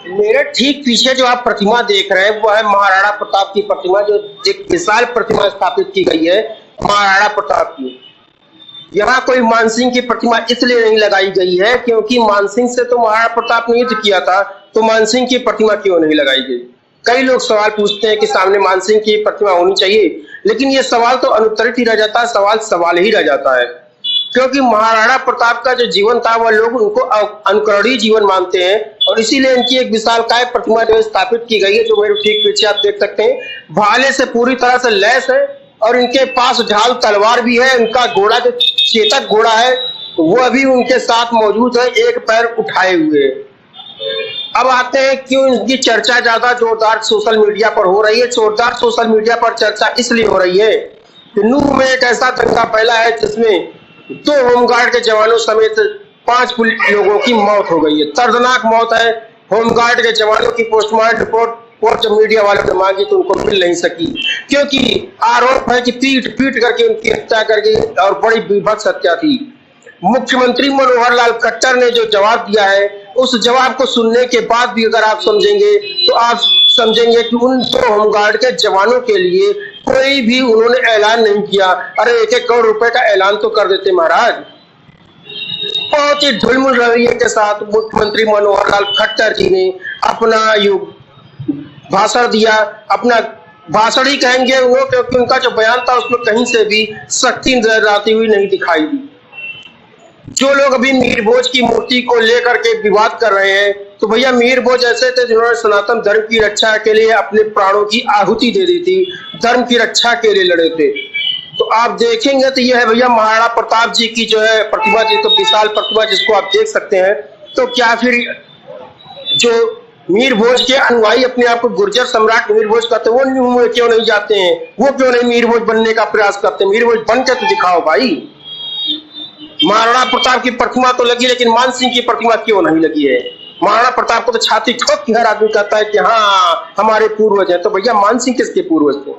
मेरे ठीक पीछे जो आप प्रतिमा देख रहे हैं वो है महाराणा प्रताप की प्रतिमा, जो एक विशाल प्रतिमा स्थापित की गई है महाराणा प्रताप की। यहाँ कोई मानसिंह की प्रतिमा इसलिए नहीं लगाई गई है क्योंकि मानसिंह से तो महाराणा प्रताप ने युद्ध किया था, तो मानसिंह की प्रतिमा क्यों नहीं लगाई गई। कई लोग सवाल पूछते हैं कि सामने मानसिंह की प्रतिमा होनी चाहिए, लेकिन ये सवाल तो अनुत्तरित ही रह जाता है, सवाल ही रह जाता है। क्योंकि महाराणा प्रताप का जो जीवन था वह लोग उनको अनुकरणीय जीवन मानते हैं, और इसीलिए इनकी एक विशालकाय प्रतिमा जो स्थापित की गई है, जो मेरे ठीक पीछे आप देख सकते हैं, भाले से पूरी तरह से लैस है, और इनके पास ढाल तलवार भी है। उनका घोड़ा जो चेतक घोड़ा है वो अभी उनके साथ मौजूद है, एक पैर उठाए हुए। अब आते हैं क्यों इनकी चर्चा ज्यादा जोरदार सोशल मीडिया पर हो रही है। जोरदार सोशल मीडिया पर चर्चा इसलिए हो रही है कि नूह में एक ऐसा दंगा फैला है जिसमें 2 होमगार्ड के जवानों समेत 5 लोगों की मौत हो गई है। दर्दनाक मौत है। होमगार्ड के जवानों की पोस्टमार्टम रिपोर्ट जब मीडिया वालों ने मांगी तो उनको मिल नहीं सकी, क्योंकि आरोप है कि पीट करके उनकी हत्या करके, और बड़ी बीभत्स हत्या थी। मुख्यमंत्री मनोहर लाल खट्टर ने जो जवाब दिया है, उस जवाब को सुनने के बाद भी अगर आप समझेंगे तो आप समझेंगे कि उन 2 होमगार्ड के जवानों के लिए कोई भी उन्होंने ऐलान नहीं किया। अरे 1-1 करोड़ रुपए का ऐलान तो कर देते महाराज। बहुत ही ढुलमुल रवैये के साथ मुख्यमंत्री मनोहर लाल खट्टर जी ने अपना भाषण दिया। अपना भाषण ही कहेंगे वो, क्योंकि उनका जो बयान था उसमें कहीं से भी सख्ती नजर आती हुई नहीं दिखाई दी। जो लोग अभी मीर भोज की मूर्ति को लेकर के विवाद कर रहे हैं, तो भैया मीर भोज ऐसे थे जिन्होंने सनातन धर्म की रक्षा के लिए अपने प्राणों की आहुति दे दी थी, धर्म की रक्षा के लिए लड़े थे। तो आप देखेंगे तो यह है भैया महाराणा प्रताप जी की जो है प्रतिमा, जिसको विशाल प्रतिमा जिसको आप देख सकते हैं। तो क्या फिर जो मीर भोज के अनुयायी अपने आप को गुर्जर सम्राट मीर भोज कहते हैं, वो न्यू में क्यों नहीं जाते हैं? वो क्यों नहीं मीर भोज बनने का प्रयास करते हैं? मीर भोज बन के तो दिखाओ भाई। महाराणा प्रताप की प्रतिमा तो लगी, लेकिन मानसिंह की प्रतिमा क्यों नहीं लगी है? महाराणा प्रताप को तो छाती ठोक के हर आदमी कहता है कि हाँ हमारे पूर्वज हैं, तो भैया मानसिंह किसके पूर्वज थे?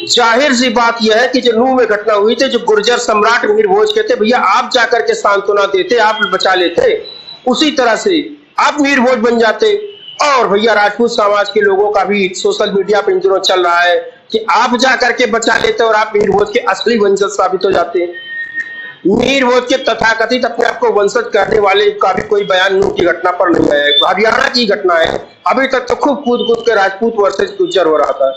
जाहिर सी बात यह है कि जो नूह में घटना हुई थी, जो गुर्जर सम्राट मीर भोज के थे, भैया आप जाकर के सांत्वना देते, आप बचा लेते, उसी तरह से आप मीर भोज बन जाते। और भैया राजपूत समाज के लोगों का भी सोशल मीडिया पर इन दिनों चल रहा है कि आप जाकर के बचा लेते और आप मीर भोज के असली वंशज साबित हो जाते। मीर भोज के तथाकथित अपने आप को वंशज करने वाले का भी कोई बयान नूह की घटना पर नहीं आया है। हरियाणा की घटना है, अभी तक तो खूब कूद के राजपूत वर्सेज गुर्जर हो रहा था।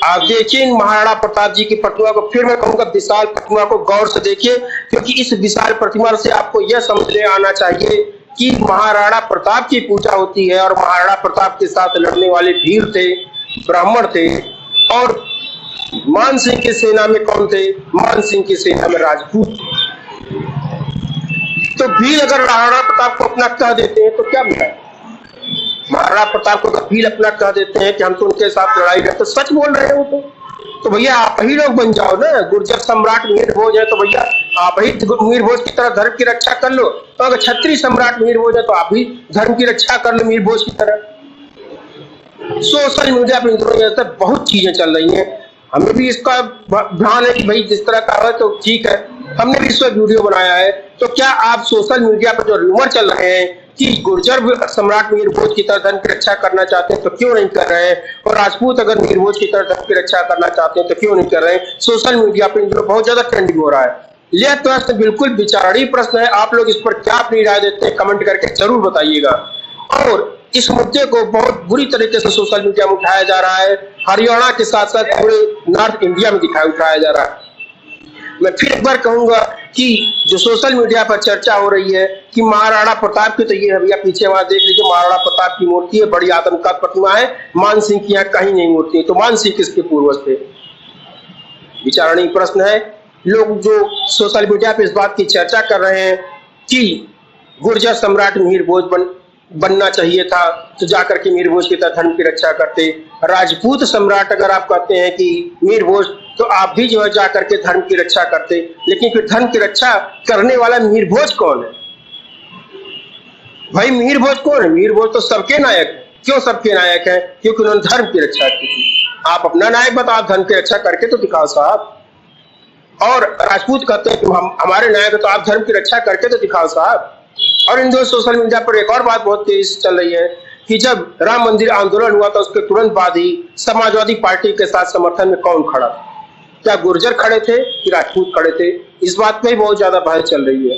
आप देखिए महाराणा प्रताप जी की प्रतिमा को, फिर मैं कहूंगा विशाल प्रतिमा को गौर से देखिए, क्योंकि इस विशाल प्रतिमा से आपको यह समझ में आना चाहिए कि महाराणा प्रताप की पूजा होती है, और महाराणा प्रताप के साथ लड़ने वाले वीर थे, ब्राह्मण थे। और मानसिंह की सेना में कौन थे? मानसिंह की सेना में राजपूत। तो वीर अगर महाराणा प्रताप को अपना कह देते हैं तो क्या मिला? महाराणा प्रताप को अगर वीर अपना कह देते हैं कि हम तो उनके साथ लड़ाई करते, तो सच बोल रहे हो तो भैया आप ही लोग बन जाओ ना। गुर्जर सम्राट मीर भोज है तो भैया आप ही मीर भोज की तरह धर्म की रक्षा कर लो। तो अगर क्षत्रिय सम्राट मीर भोज है तो आप भी धर्म की रक्षा कर लो मीर भोज की तरह। सोशल मीडिया पर बहुत चीजें चल रही हैं, हमें भी इसका ध्यान है कि भाई जिस तरह का है तो ठीक है, हमने भी इस पर वीडियो बनाया है। तो क्या आप सोशल मीडिया पर जो रूमर चल रहे हैं कि गुर्जर सम्राट मीर भोज की तरह धर्म की रक्षा करना चाहते हैं तो क्यों नहीं कर रहे हैं, और राजपूत अगर मीर भोज की तरह धर्म की रक्षा करना चाहते हैं तो क्यों नहीं कर रहे हैं? सोशल मीडिया पर बहुत ज्यादा ट्रेंडिंग हो रहा है। यह प्रश्न बिल्कुल विचारणीय प्रश्न है। आप लोग इस पर क्या अपनी राय देते हैं कमेंट करके जरूर बताइएगा। और इस मुद्दे को बहुत बुरी तरीके से सोशल मीडिया में उठाया जा रहा है, हरियाणा के साथ साथ पूरे नॉर्थ इंडिया में उठाया जा रहा है। मैं फिर एक बार कहूंगा कि जो सोशल मीडिया पर चर्चा हो रही है कि महाराणा प्रताप की, तो ये भैया पीछे वहां देख लीजिए महाराणा प्रताप की मूर्ति है, बड़ी आतंकवाद प्रतिमा है। मानसिंह की यहाँ कहीं नहीं मूर्ति है, तो मानसिंह किसके पूर्वज थे? विचारणीय प्रश्न है। लोग जो सोशल मीडिया पे इस बात की चर्चा कर रहे हैं कि गुर्जर सम्राट मीर भोज बनना चाहिए था, तो जाकर के मीर भोज की तरह धर्म की रक्षा करते। राजपूत सम्राट अगर आप कहते हैं कि मीर भोज, तो आप भी जो है जाकर के धर्म की रक्षा करते। लेकिन फिर धर्म की रक्षा करने वाला मीर भोज कौन है भाई? मीर भोज कौन है? मीर भोज तो सबके नायक। क्यों सबके नायक है? क्योंकि उन्होंने धर्म की रक्षा की थी। आप अपना नायक बताओ, धर्म की रक्षा करके तो दिखाओ साहब। और राजपूत कहते हैं कि हम हमारे नायक, तो आप धर्म की रक्षा करके तो दिखाओ साहब। और इन दोनों सोशल मीडिया पर एक और बात बहुत तेजी से चल रही है कि जब राम मंदिर आंदोलन हुआ था उसके तुरंत बाद ही समाजवादी पार्टी के साथ समर्थन में कौन खड़ा था? क्या गुर्जर खड़े थे कि राजपूत खड़े थे? इस बात में ही बहुत ज्यादा बहस चल रही है।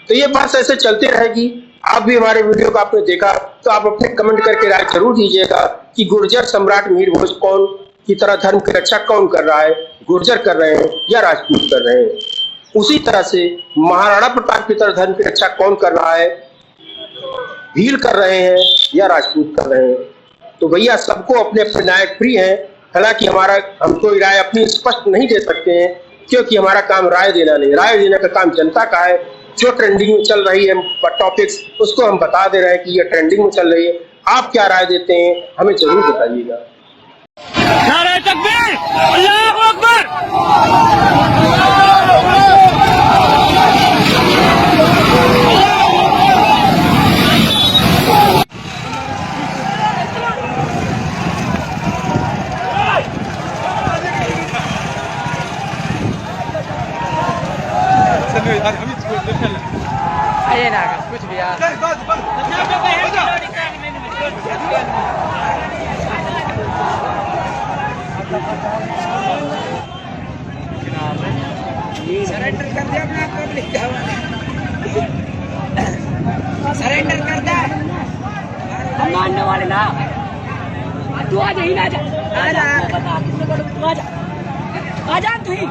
तो ये बात ऐसे चलती रहेगी। आप भी हमारे वीडियो को आपने देखा तो आप अपने कमेंट करके राय जरूर दीजिएगा कि गुर्जर सम्राट मीर भोज कौन की तरह धर्म की रक्षा कौन कर रहा है, गुर्जर कर रहे हैं या राजपूत कर रहे हैं। उसी तरह से महाराणा प्रताप की तरह धर्म की रक्षा कौन कर रहा है, भील कर रहे हैं या राजपूत कर रहे हैं। तो भैया सबको अपने अपने नायक प्रिय हैं। हालांकि हम कोई राय अपनी स्पष्ट नहीं दे सकते हैं क्योंकि हमारा काम राय देना नहीं, राय देने का काम जनता का है। जो ट्रेंडिंग में चल रही है टॉपिक्स उसको हम बता दे रहे हैं कि ये ट्रेंडिंग में चल रही है। आप क्या राय देते हैं हमें जरूर बताइएगा। नारे तकबीर, अल्लाहू अकबर। आइए ना कुछ भी यार सरेंडर कर दिया अपना पब्लिक सरेंडर कर दे हम मानने वाले ना तू आ जा ही ना जा बता तू आ जा तू ही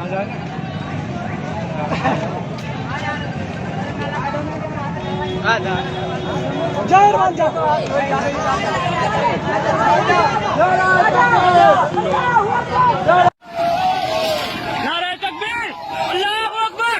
नारे तकबीर, अल्लाहू अकबर।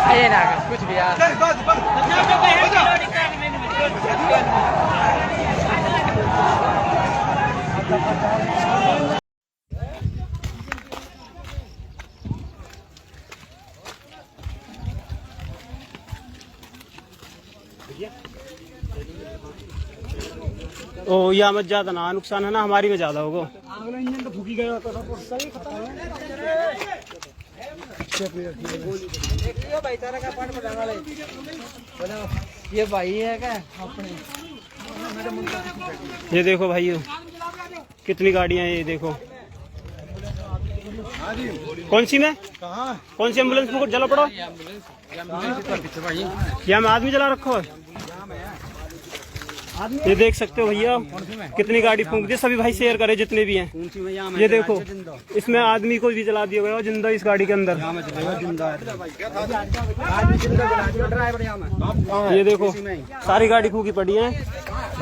आइए ना कुछ भी यार ओ या मत ज्यादा ना नुकसान है ना हमारी में ज्यादा होगा। इंजन तो फूकी गया तो सब सही खत्म है भाई तारा का पार्ट बना ले ये भाई है क्या अपने ये देखो भाइयों कितनी गाड़ियां हैं, ये देखो। कौन सी में कौन सी एम्बुलेंस में जला पड़ो यहाँ में आदमी जला रखो है। ये देख सकते हो भैया कितनी गाड़ी फूंक दी। सभी भाई शेयर करे जितने भी हैं। ये देखो इसमें आदमी को भी जला दिया गया जिंदा इस गाड़ी के अंदर। ये देखो सारी गाड़ी फूकी पड़ी है।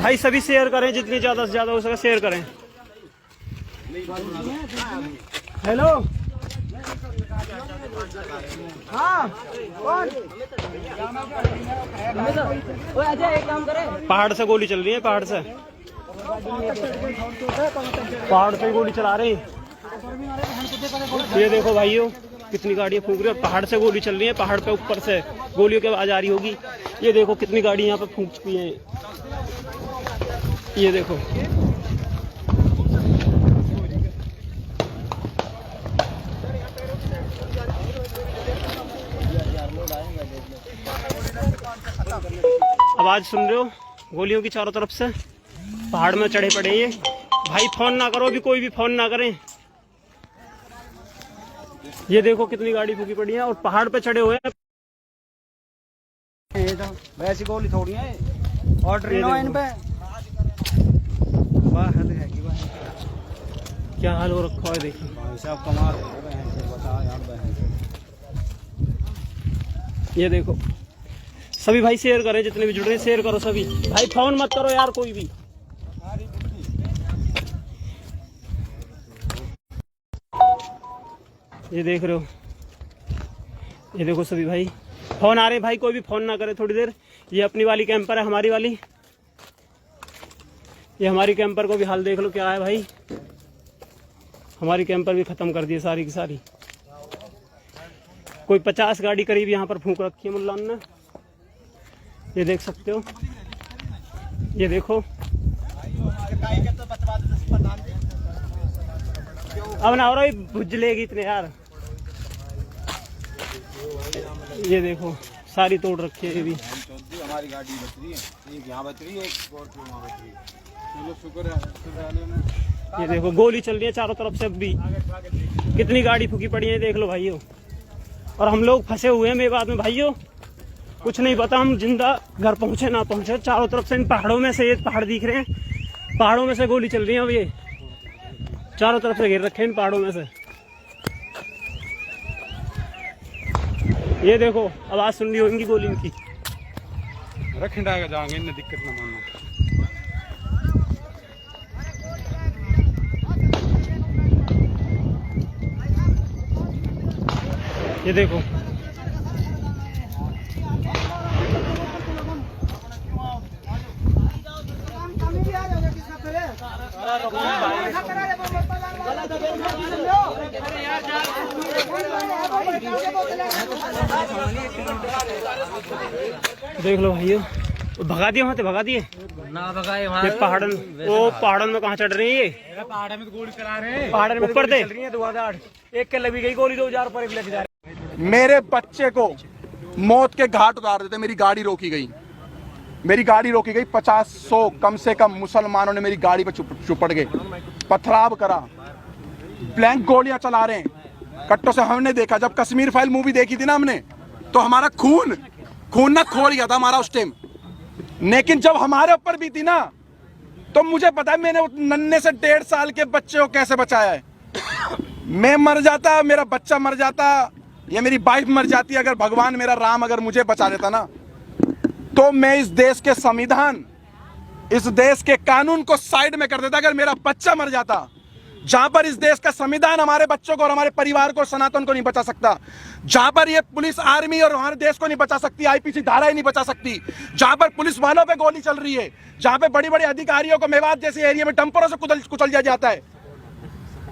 भाई सभी शेयर करें जितनी ज्यादा से ज्यादा हो सके शेयर करें। हेलो हाँ कौन एक काम करे। पहाड़ से गोली चल रही है, पहाड़ से गोली चला रहे हैं। ये देखो भाइयों कितनी गाड़ियां फूंक रही है, पहाड़ से गोली चल रही है। पहाड़ पे ऊपर से गोलियों की आवाज आ रही होगी। ये देखो कितनी गाड़ी यहाँ पे फूंक चुकी है। ये देखो आवाज सुन रहे हो गोलियों की चारों तरफ से। पहाड़ में चढ़े पड़े ये भाई। फोन ना करो भी, कोई भी फोन ना करें। ये देखो कितनी गाड़ी फूकी पड़ी है और पहाड़ पे चढ़े हुए हैं। ये तो वैसी गोली थोड़ी है और इन पे क्या हाल हो रखा है देखिए। ये देखो सभी भाई शेयर करें जितने भी जुड़ रहे हैं शेयर करो सभी भाई। फोन मत करो यार कोई भी। ये देख रहे हो, ये देखो सभी भाई फोन आ रहे हैं भाई। कोई भी फोन ना करे थोड़ी देर। ये अपनी वाली कैंपर है, हमारी वाली। ये हमारी कैंपर को भी हाल देख लो क्या है भाई। हमारी कैंपर भी खत्म कर दी सारी की सारी। कोई 50 गाड़ी करीब यहाँ पर फूंक रखी है मुल्लान ने। ये देख सकते हो, ये देखो। अब ना हो रहा भुज लेगी इतने यार। ये देखो सारी तोड़ रखी है। ये भी हमारी गाड़ी बच रही है, एक यहाँ बच रही है, एक स्कॉर्पियो वहाँ बच रही है। चलो शुक्र है। ये देखो गोली चल रही है चारों तरफ से। अब भी कितनी गाड़ी फूकी पड़ी है देख लो भाइयों। और हम लोग फंसे हुए हैं मेवात में भाइयों, कुछ नहीं पता हम जिंदा घर पहुंचे ना पहुंचे। चारों तरफ से इन पहाड़ों में से, ये पहाड़ दिख रहे हैं, पहाड़ों में से गोली चल रही है। अब ये चारों तरफ से घेर रखे हैं इन पहाड़ों में से। ये देखो आवाज सुन रही होगी गोली की। रखिंडा के जाएंगे, इन्हें दिक्कत ना मानना। ये देखो देख लो भाइयों, भगा दिए वहां से, भगा दिए ना भगाए वहाँ। पहाड़न, वो पहाड़न में कहाँ चढ़ रही है ये? पहाड़ में तो गोली चला रहे हैं, पहाड़ में ऊपर दे। एक के लगी गई गोली, 2000 पर एक लग जा रहे। मेरे बच्चे को मौत के घाट उतार देते। मेरी गाड़ी रोकी गई, मेरी गाड़ी रोकी गई। 50-100 कम से कम मुसलमानों ने मेरी गाड़ी पर चुपड़ गए, पथराव करा, ब्लैंक गोलियां चला रहे हैं कट्टों से। हमने देखा जब कश्मीर फाइल मूवी देखी थी ना हमने, तो हमारा खून ना खोल गया था हमारा उस टाइम। लेकिन जब हमारे ऊपर भी थी ना, तो मुझे पता है मैंने नन्हे से 1.5 साल के बच्चे को कैसे बचाया है। मैं मर जाता, मेरा बच्चा मर जाता, या मेरी वाइफ मर जाती, अगर भगवान मेरा राम अगर मुझे बचा देता ना, तो मैं इस देश के संविधान, इस देश के कानून को साइड में कर देता। अगर मेरा बच्चा मर जाता, जहां पर इस देश का संविधान हमारे बच्चों को और हमारे परिवार को, सनातन को नहीं बचा सकता, जहां पर ये पुलिस, आर्मी और हमारे देश को नहीं बचा सकती, आईपीसी धाराएं नहीं बचा सकती, जहां पर पुलिस वालों पे गोली चल रही है, जहां पे बड़ी बड़ी अधिकारियों को मेवात जैसे एरिया में डंपरों से कुचल दिया जाता है,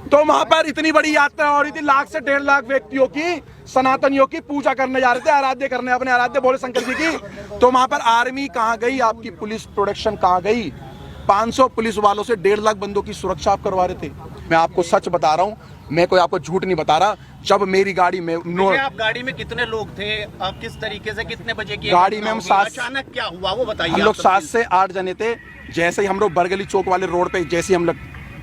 तो वहां पर इतनी बड़ी यात्रा हो रही थी, 1 से 1.5 लाख व्यक्तियों की, सनातनियों की पूजा करने जा रहे थे, आराध्य करने, अपने आराध्य भोले शंकर जी की। तो वहां पर आर्मी कहां गई, आपकी पुलिस प्रोटेक्शन कहां गई? 500 पुलिस वालों से 1.5 लाख बंदों की सुरक्षा आप करवा रहे थे। मैं आपको सच बता रहा हूं, मैं कोई आपको झूठ नहीं बता रहा। जब मेरी गाड़ी में आप गाड़ी में कितने लोग थे, आप किस तरीके से, कितने बजे की गाड़ी में हम 7, अचानक क्या हुआ वो बताइए। हम लोग 7 से 8 जने थे। जैसे ही हम लोग बरगली चौक वाले रोड पे जैसे ही हम लोग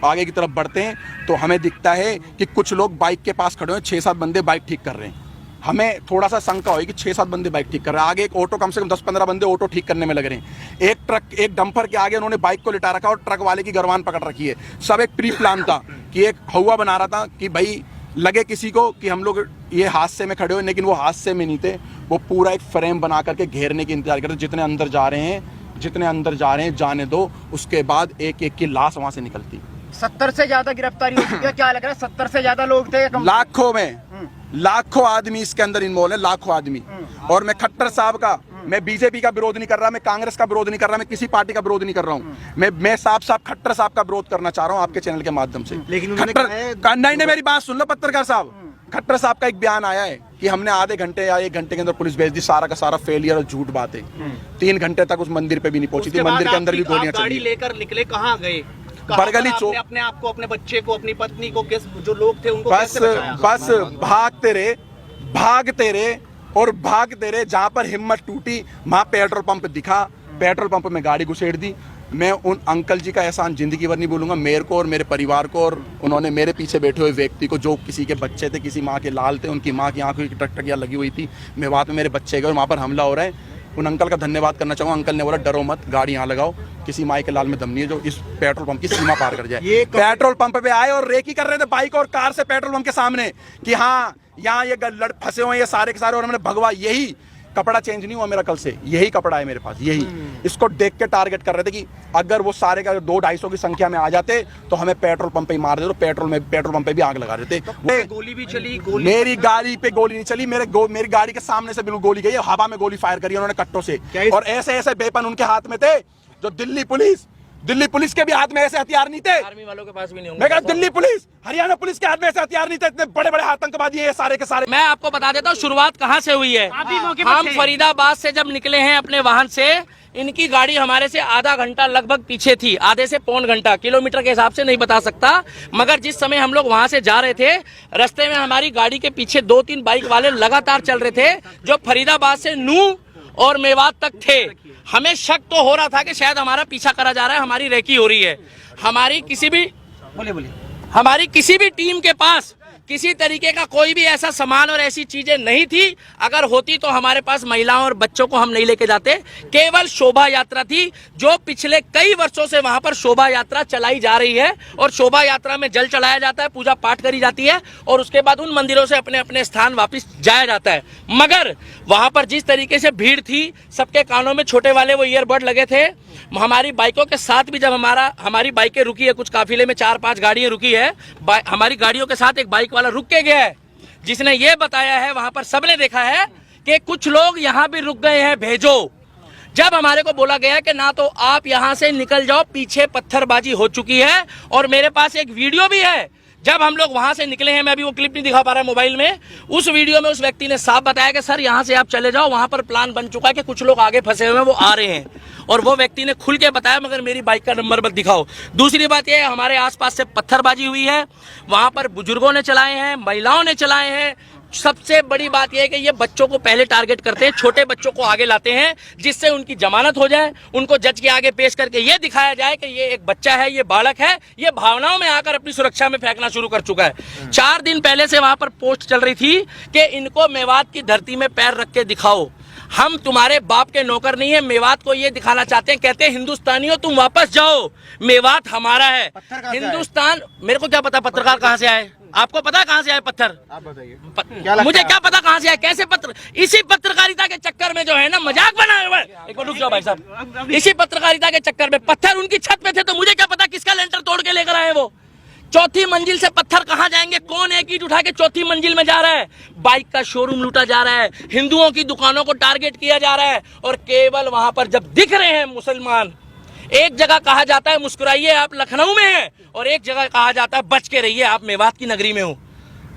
आगे की तरफ बढ़ते हैं, तो हमें दिखता है कि कुछ लोग बाइक के पास खड़े हैं, 6-7 बंदे बाइक ठीक कर रहे हैं। हमें थोड़ा सा शंका हुई कि 6-7 बंदे बाइक ठीक कर रहे हैं। आगे एक ऑटो, कम से कम 10-15 बंदे ऑटो ठीक करने में लग रहे हैं। एक ट्रक, एक डंपर के आगे उन्होंने बाइक को लिटा रखा और ट्रक वाले की गरवान पकड़ रखी है। सब एक प्री प्लान था कि एक हवा बना रहा था कि भाई लगे किसी को कि हम लोग ये हादसे में खड़े हो, लेकिन वो हादसे में नहीं थे। वो पूरा एक फ्रेम बना करके घेरने की इंतजार करते, जितने अंदर जा रहे हैं जाने दो, उसके बाद एक एक की लाश वहां से निकलती। 70 से ज्यादा गिरफ्तारी हो चुकी है, क्या लग रहा है? 70 से ज्यादा लोग थे, लाखों आदमी इसके अंदर इन्वॉल्व है, लाखों आदमी। और मैं खट्टर साहब का, मैं बीजेपी का विरोध नहीं कर रहा, मैं कांग्रेस का विरोध नहीं कर रहा, मैं किसी पार्टी का विरोध नहीं कर रहा हूं। मैं साफ खट्टर साहब का विरोध करना चाह रहा हूं आपके चैनल के माध्यम से। लेकिन नहीं, मेरी बात सुन लो पत्रकार साहब। खट्टर साहब का एक बयान आया है कि हमने आधे घंटे या 1 घंटे के अंदर पुलिस भेज दी। सारा का सारा फेलियर और झूठ बात है। 3 घंटे तक उस मंदिर पे भी नहीं पहुंची थी, मंदिर के अंदर भी गोलियां चली। गाड़ी लेकर निकले, कहाँ गए? बरगली चौक। अपने आप को, अपने बच्चे को, अपनी पत्नी को, जो लोग थे उनको बस भागते रहे। जहां पर हिम्मत टूटी, वहां पेट्रोल पंप दिखा, पेट्रोल पंप में गाड़ी घुसेड़ दी। मैं उन अंकल जी का एहसान जिंदगी भर नहीं भूलूंगा, मेरे को और मेरे परिवार को, और उन्होंने मेरे पीछे बैठे हुए व्यक्ति को, जो किसी के बच्चे थे, किसी माँ के लाल थे, उनकी माँ की आंखों की टकटकियां लगी हुई थी, मैं बात में मेरे बच्चे गए और वहाँ पर हमला हो रहा है। उन अंकल का धन्यवाद करना चाहूँगा। अंकल ने बोला डरो मत, गाड़ी यहाँ लगाओ, किसी माई के लाल में दम नहीं है जो इस पेट्रोल पंप की सीमा पार कर जाए। पेट्रोल पंप पे आए और रेकी कर रहे थे बाइक और कार से पेट्रोल पंप के सामने कि हाँ यहाँ ये लड़ फंसे हुए हैं ये सारे के सारे, और मैंने भगवा, यही कपड़ा चेंज नहीं हुआ मेरा कल से, यही कपड़ा है मेरे पास, यही। इसको देख के टारगेट कर रहे थे कि अगर वो सारे का 200-250 की संख्या में आ जाते तो हमें पेट्रोल पंप पे ही मार देते, तो पेट्रोल पंप पे भी आग लगा देते। गोली भी चली, मेरी गाड़ी पे गोली नहीं चली, मेरी गाड़ी के सामने से बिल्कुल गोली गई, हवा में गोली फायर करी उन्होंने कट्टों से, और ऐसे वेपन उनके हाथ में थे जो दिल्ली पुलिस, दिल्ली पुलिस के भी हाथ में ऐसे हथियार नहीं थे, आर्मी वालों के पास भी नहीं होंगे। मैं कहा दिल्ली पुलिस, हरियाणा पुलिस के हाथ में ऐसे हथियार नहीं थे, इतने बड़े बड़े आतंकवादी हैं ये सारे के सारे। मैं आपको बता देता हूँ शुरुआत कहाँ से हुई है। हम फरीदाबाद से जब निकले हैं अपने वाहन से, इनकी गाड़ी हमारे से आधा घंटा लगभग पीछे थी, आधे से पौन घंटा, किलोमीटर के हिसाब से नहीं बता सकता, मगर जिस समय हम लोग वहां से जा रहे थे, रास्ते में हमारी गाड़ी के पीछे 2-3 बाइक वाले लगातार चल रहे थे जो फरीदाबाद से नूह और मेवात तक थे। हमें शक तो हो रहा था कि शायद हमारा पीछा करा जा रहा है, हमारी रेकी हो रही है। हमारी किसी भी टीम के पास किसी तरीके का कोई भी ऐसा सामान और ऐसी चीजें नहीं थी। अगर होती तो हमारे पास महिलाओं और बच्चों को हम नहीं लेके जाते। केवल शोभा यात्रा थी जो पिछले कई वर्षों से वहां पर शोभा यात्रा चलाई जा रही है, और शोभा यात्रा में जल चढ़ाया जाता है, पूजा पाठ करी जाती है, और उसके बाद उन मंदिरों से अपने अपने स्थान वापस जाया जाता है। मगर वहां पर जिस तरीके से भीड़ थी, सबके कानों में छोटे वाले वो ईयरबड लगे थे। हमारी बाइकों के साथ भी जब हमारी बाइकें रुकी है, कुछ काफिले में 4-5 गाड़ियां रुकी है, हमारी गाड़ियों के साथ एक बाइक वाला रुक के गया है, जिसने ये बताया है, वहां पर सबने देखा है कि कुछ लोग यहां भी रुक गए हैं, भेजो। जब हमारे को बोला गया कि ना तो आप यहां से निकल जाओ, पीछे पत्थरबाजी हो चुकी है, और मेरे पास एक वीडियो भी है जब हम लोग वहां से निकले हैं, मैं अभी वो क्लिप नहीं दिखा पा रहा मोबाइल में, उस वीडियो में उस व्यक्ति ने साफ बताया कि सर यहां से आप चले जाओ, वहां पर प्लान बन चुका है कि कुछ लोग आगे फंसे हुए हैं, वो आ रहे हैं, और वो व्यक्ति ने खुल के बताया, मगर मेरी बाइक का नंबर मत दिखाओ। दूसरी बात यह है, हमारे आसपास से पत्थरबाजी हुई है, वहां पर बुजुर्गों ने चलाए हैं, महिलाओं ने चलाए हैं। सबसे बड़ी बात यह है कि ये बच्चों को पहले टारगेट करते हैं, छोटे बच्चों को आगे लाते हैं, जिससे उनकी जमानत हो जाए, उनको जज के आगे पेश करके ये दिखाया जाए कि ये एक बच्चा है, ये बालक है, ये भावनाओं में आकर अपनी सुरक्षा में फेंकना शुरू कर चुका है। 4 दिन पहले से वहां पर पोस्ट चल रही थी कि इनको मेवात की धरती में पैर रख के दिखाओ, हम तुम्हारे बाप के नौकर नहीं है। मेवात को ये दिखाना चाहते हैं, कहते हैं हिंदुस्तानियों तुम वापस जाओ, मेवात हमारा है। हिंदुस्तान, मेरे को क्या पता पत्रकार कहाँ से आए, आपको पता कहाँ से आए पत्थर? आप बताइए। मुझे क्या पता कहाँ से आए, कैसे पत्र, इसी पत्रकारिता के चक्कर में जो है ना मजाक बनाए हुए। एक मिनट रुक जाओ भाई साहब, इसी पत्रकारिता के चक्कर में पत्थर उनकी छत पे थे, तो मुझे क्या पता किसका लेंटर तोड़ के लेकर आए वो। चौथी मंजिल से पत्थर कहाँ जाएंगे, कौन एक ईंट उठा के चौथी मंजिल में जा रहा है? बाइक का शोरूम लूटा जा रहा है, हिंदुओं की दुकानों को टारगेट किया जा रहा है, और केवल वहां पर जब दिख रहे हैं मुसलमान, एक जगह कहा जाता है मुस्कुराइए आप लखनऊ में हैं, और एक जगह कहा जाता है बच के रहिए आप मेवात की नगरी में हो।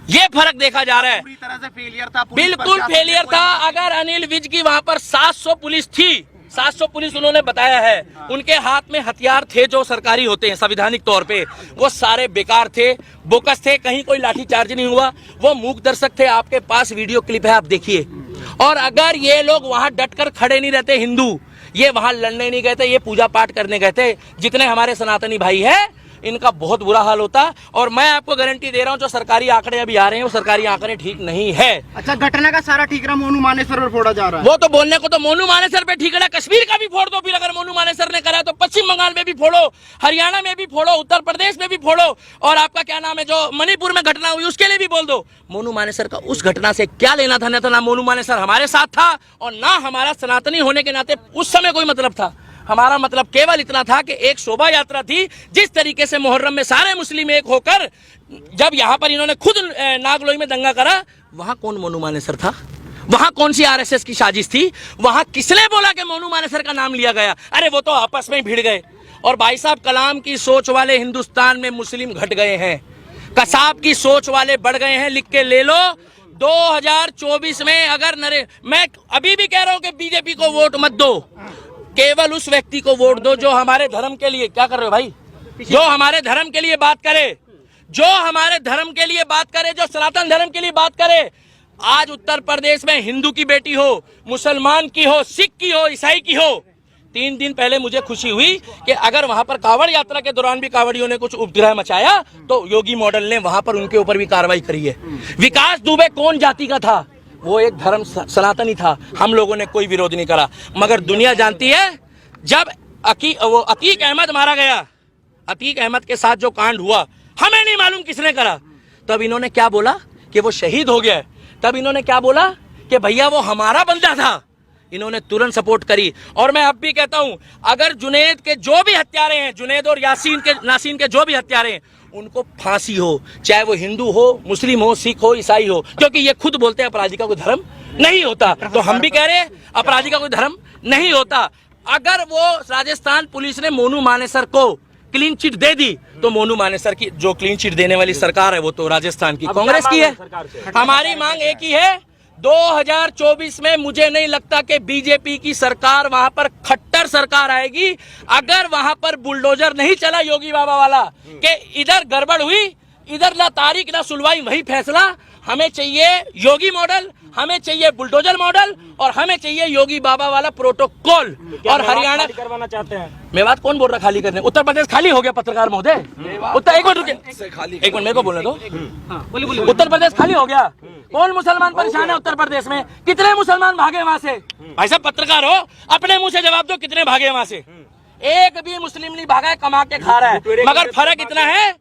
ये फर्क देखा जा रहा है। पूरी तरह से फेलियर था, बिल्कुल फेलियर था। अगर अनिल विज की वहां पर 700 पुलिस थी, 700 पुलिस उन्होंने बताया है, उनके हाथ में हथियार थे जो सरकारी होते हैं संवैधानिक तौर पे, वो सारे बेकार थे, बोकस थे, कहीं कोई लाठीचार्ज नहीं हुआ, वो मूक दर्शक थे। आपके पास वीडियो क्लिप है, आप देखिए। और अगर ये लोग वहां डटकर खड़े नहीं रहते, हिंदू ये वहां लड़ने नहीं गए थे, ये पूजा पाठ करने गए थे, जितने हमारे सनातनी भाई है इनका बहुत बुरा हाल होता। और मैं आपको गारंटी दे रहा हूं, जो सरकारी आंकड़े अभी आ रहे हैं वो सरकारी आंकड़े ठीक नहीं है। अच्छा, घटना का सारा ठीकरा मोनू मानेसर पर फोड़ा जा रहा है। वो तो बोलने को तो मोनू मानेसर पे ठीकरा कश्मीर का भी फोड़ दो, फिर अगर मोनू मानेसर ने करा तो पश्चिम बंगाल में भी फोड़ो, हरियाणा में भी फोड़ो, उत्तर प्रदेश में भी फोड़ो, और आपका क्या नाम है जो मणिपुर में घटना हुई उसके लिए भी बोल दो। मोनू मानेसर का उस घटना से क्या लेना था? ना मोनू मानेसर हमारे साथ था, और ना हमारा सनातनी होने के नाते उस समय कोई मतलब था। हमारा मतलब केवल इतना था कि एक शोभा यात्रा थी। जिस तरीके से मुहर्रम में सारे मुस्लिम एक होकर, जब यहाँ पर इन्होंने खुद नागलोई में दंगा करा, वहां कौन मोनू मानेसर था? वहां कौन सी आरएसएस की साजिश थी? वहां किसने बोला कि मोनू मानेसर का नाम लिया गया? अरे वो तो आपस में ही भिड़ गए। और भाई साहब, कलाम की सोच वाले हिंदुस्तान में मुस्लिम घट गए हैं, कसाब की सोच वाले बढ़ गए हैं। लिख के ले लो, 2024 में अगर मैं अभी भी कह रहा हूं कि बीजेपी को वोट मत दो, केवल उस व्यक्ति को वोट दो जो हमारे धर्म के लिए, क्या कर रहे हो भाई, जो हमारे धर्म के लिए बात करे, जो हमारे धर्म के लिए बात करे, जो सनातन धर्म के लिए बात करे। आज उत्तर प्रदेश में हिंदू की बेटी हो, मुसलमान की हो, सिख की हो, ईसाई की हो, 3 दिन पहले मुझे खुशी हुई कि अगर वहां पर कांवड़ यात्रा के दौरान भी कांवड़ियों ने कुछ उपद्रव मचाया तो योगी मॉडल ने वहां पर उनके ऊपर भी कार्रवाई करी है। विकास दुबे कौन जाति का था? वो एक धर्म सनातनी था, हम लोगों ने कोई विरोध नहीं करा। मगर दुनिया जानती है, जब अतीक अहमद मारा गया, अतीक अहमद के साथ जो कांड हुआ, हमें नहीं मालूम किसने करा, तब इन्होंने क्या बोला कि वो शहीद हो गया। तब इन्होंने क्या बोला कि भैया वो हमारा बंदा था। इन्होंने तुरंत सपोर्ट करी। और मैं अब भी कहता हूं, अगर जुनैद के जो भी हत्यारे हैं, जुनैद और नासीन के जो भी हत्यारे हैं, उनको फांसी हो, चाहे वो हिंदू हो, मुस्लिम हो, सिख हो, ईसाई हो, क्योंकि ये खुद बोलते हैं अपराधी का कोई धर्म नहीं होता। तो हम भी कह रहे हैं अपराधी का कोई धर्म नहीं होता। अगर वो राजस्थान पुलिस ने मोनू मानेसर को क्लीन चिट दे दी तो मोनू मानेसर की जो क्लीन चिट देने वाली सरकार है वो तो राजस्थान की कांग्रेस की है। हमारी मांग एक ही है, 2024 में मुझे नहीं लगता कि बीजेपी की सरकार वहां पर खट्टर सरकार आएगी अगर वहां पर बुलडोजर नहीं चला योगी बाबा वाला कि इधर गड़बड़ हुई, इधर ना तारीख ना सुनवाई, वही फैसला। हमें चाहिए योगी मॉडल, हमें चाहिए बुलडोजर मॉडल और हमें चाहिए योगी बाबा वाला प्रोटोकॉल। और हरियाणा करवाना चाहते हैं। मेवात कौन बोल रहा खाली करने? उत्तर प्रदेश खाली हो गया पत्रकार महोदय। उत्तर एक मिनट रुकिए, एक मिनट मेरे को बोलने दो। उत्तर प्रदेश खाली हो गया। कौन मुसलमान परेशान है उत्तर प्रदेश में? कितने मुसलमान भागे वहां से? भाई साहब पत्रकार हो, अपने मुंह से जवाब दो, कितने भागे वहां से? एक भी मुस्लिम नहीं भागा है, कमा के खा रहा है। मगर फर्क इतना है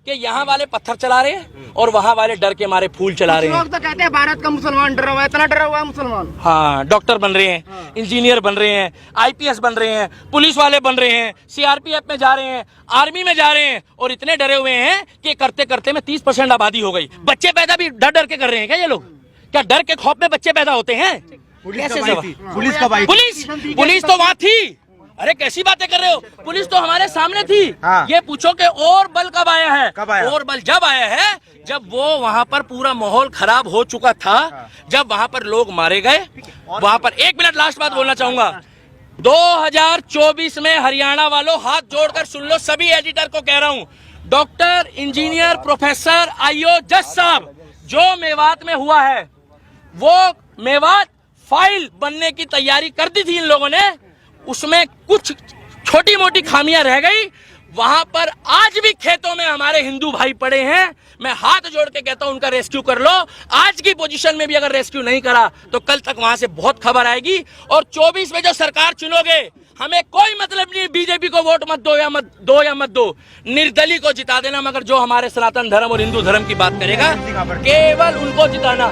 कि यहाँ वाले पत्थर चला रहे हैं और वहाँ वाले डर के मारे फूल चला रहे हैं। लोग तो कहते हैं भारत का मुसलमान डरा हुआ है, इतना डरा हुआ है मुसलमान। हाँ, डॉक्टर बन रहे हैं, इंजीनियर बन रहे हैं, आईपीएस बन रहे हैं, पुलिस वाले बन रहे हैं, सीआरपीएफ में जा रहे हैं, आर्मी में जा रहे हैं और इतने डरे हुए हैं कि करते करते में 30% आबादी हो गई। बच्चे पैदा भी डर डर के कर रहे हैं क्या ये लोग? क्या डर के खौफ में बच्चे पैदा होते हैं? पुलिस तो वहां थी। अरे कैसी बातें कर रहे हो? पुलिस तो हमारे सामने थी। ये पूछो कि और बल कब आया है? और बल जब आया है जब वो वहां पर पूरा माहौल खराब हो चुका था, जब वहां पर लोग मारे गए। वहां पर एक मिनट लास्ट बात बोलना चाहूंगा, 2024 में हरियाणा वालों हाथ जोड़कर सुन लो, सभी एडिटर को कह रहा हूं, डॉक्टर, इंजीनियर, प्रोफेसर, आईओ, जज साहब, जो मेवात में हुआ है वो मेवात फाइल बनने की तैयारी कर दी थी इन लोगों ने, उसमें कुछ छोटी मोटी खामियां रह गई। वहां पर आज भी खेतों में हमारे हिंदू भाई पड़े हैं। मैं हाथ जोड़ के कहता हूं उनका रेस्क्यू कर लो। आज की पोजीशन में भी अगर रेस्क्यू नहीं करा तो कल तक वहां से बहुत खबर आएगी। और 24 में जो सरकार चुनोगे, हमें कोई मतलब नहीं बीजेपी को वोट मत दो या मत दो, निर्दलीय को जिता देना। मगर जो हमारे सनातन धर्म और हिंदू धर्म की बात करेगा केवल उनको जिताना।